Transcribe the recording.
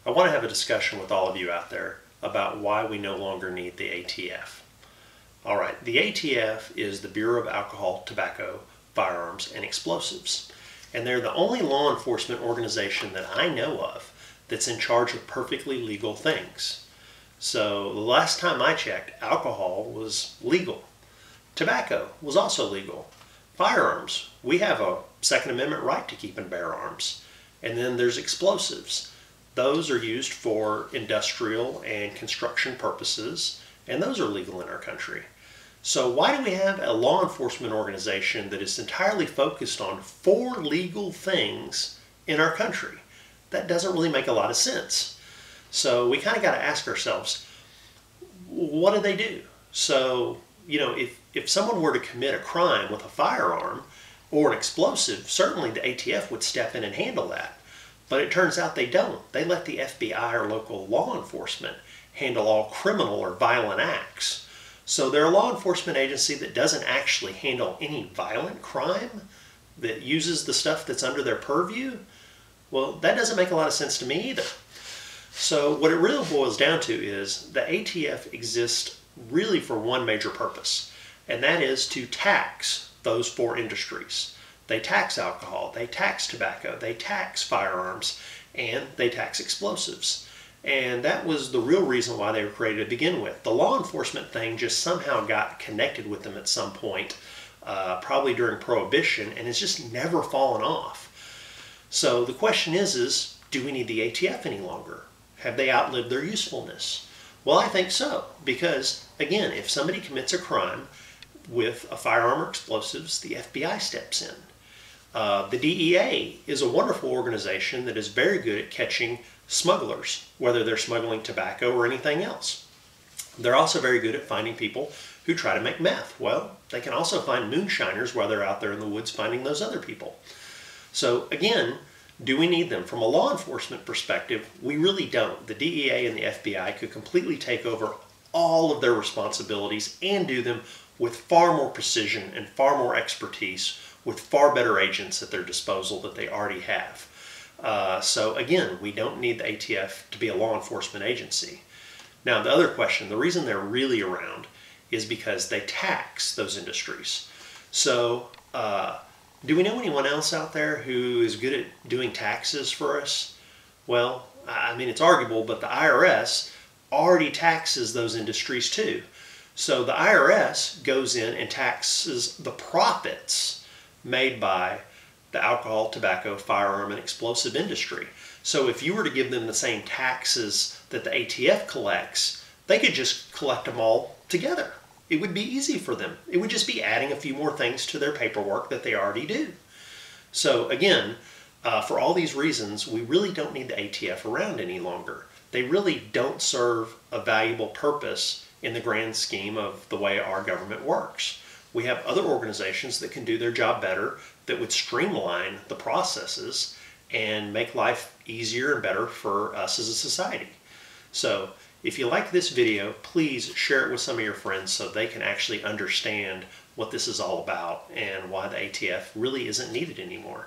I want to have a discussion with all of you out there about why we no longer need the ATF. All right, the ATF is the Bureau of Alcohol, Tobacco, Firearms, and Explosives. And they're the only law enforcement organization that I know of that's in charge of perfectly legal things. So the last time I checked, alcohol was legal. Tobacco was also legal. Firearms, we have a Second Amendment right to keep and bear arms. And then there's explosives. Those are used for industrial and construction purposes, and those are legal in our country. So why do we have a law enforcement organization that is entirely focused on 4 legal things in our country? That doesn't really make a lot of sense. So we kind of got to ask ourselves, what do they do? So, you know, if someone were to commit a crime with a firearm or an explosive, certainly the ATF would step in and handle that. But it turns out they don't. They let the FBI or local law enforcement handle all criminal or violent acts. So they're a law enforcement agency that doesn't actually handle any violent crime, that uses the stuff that's under their purview. Well, that doesn't make a lot of sense to me either. So what it really boils down to is the ATF exists really for one major purpose, and that is to tax those 4 industries. They tax alcohol, they tax tobacco, they tax firearms, and they tax explosives. And that was the real reason why they were created to begin with. The law enforcement thing just somehow got connected with them at some point, probably during Prohibition, and it's just never fallen off. So the question is, do we need the ATF any longer? Have they outlived their usefulness? Well, I think so, because again, if somebody commits a crime with a firearm or explosives, the FBI steps in. The DEA is a wonderful organization that is very good at catching smugglers, whether they're smuggling tobacco or anything else. They're also very good at finding people who try to make meth. Well, they can also find moonshiners while they're out there in the woods finding those other people. So again, do we need them? From a law enforcement perspective, we really don't. The DEA and the FBI could completely take over all of their responsibilities and do them with far more precision and far more expertise, with far better agents at their disposal that they already have. So again, we don't need the ATF to be a law enforcement agency. Now the other question, the reason they're really around is because they tax those industries. So do we know anyone else out there who is good at doing taxes for us? Well, I mean, it's arguable, but the IRS already taxes those industries too. So the IRS goes in and taxes the profits made by the alcohol, tobacco, firearm, and explosive industry. So if you were to give them the same taxes that the ATF collects, they could just collect them all together. It would be easy for them. It would just be adding a few more things to their paperwork that they already do. So again, for all these reasons, we really don't need the ATF around any longer. They really don't serve a valuable purpose in the grand scheme of the way our government works. We have other organizations that can do their job better, that would streamline the processes and make life easier and better for us as a society. So if you like this video, please share it with some of your friends so they can actually understand what this is all about and why the ATF really isn't needed anymore.